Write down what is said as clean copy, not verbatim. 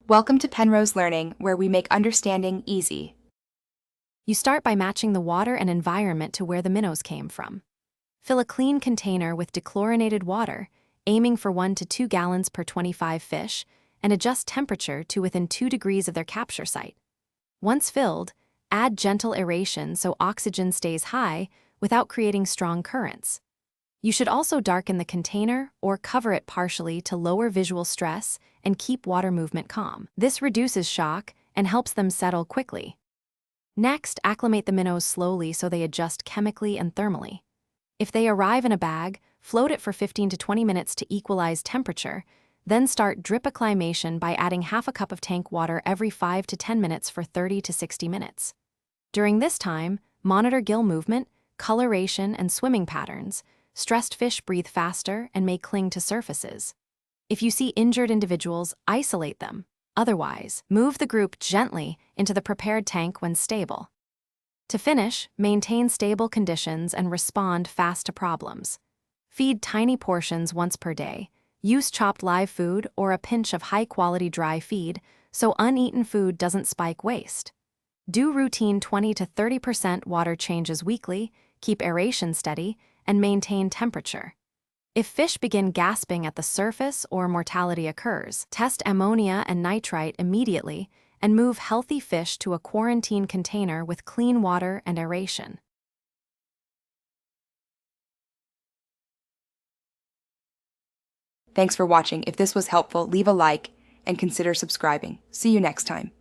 Welcome to Penrose Learning, where we make understanding easy. You start by matching the water and environment to where the minnows came from. Fill a clean container with dechlorinated water, aiming for 1 to 2 gallons per 25 fish, and adjust temperature to within 2 degrees of their capture site. Once filled, add gentle aeration so oxygen stays high without creating strong currents. You should also darken the container or cover it partially to lower visual stress and keep water movement calm. This reduces shock and helps them settle quickly. Next, acclimate the minnows slowly so they adjust chemically and thermally. If they arrive in a bag, float it for 15 to 20 minutes to equalize temperature, then start drip acclimation by adding half a cup of tank water every 5 to 10 minutes for 30 to 60 minutes. During this time, monitor gill movement, coloration, and swimming patterns. Stressed fish breathe faster and may cling to surfaces. If you see injured individuals, isolate them. Otherwise, move the group gently into the prepared tank when stable. To finish, maintain stable conditions and respond fast to problems. Feed tiny portions once per day. Use chopped live food or a pinch of high-quality dry feed so uneaten food doesn't spike waste. Do routine 20 to 30% water changes weekly, keep aeration steady, and maintain temperature. If fish begin gasping at the surface or mortality occurs, test ammonia and nitrite immediately and move healthy fish to a quarantine container with clean water and aeration. Thanks for watching. If this was helpful, leave a like and consider subscribing. See you next time.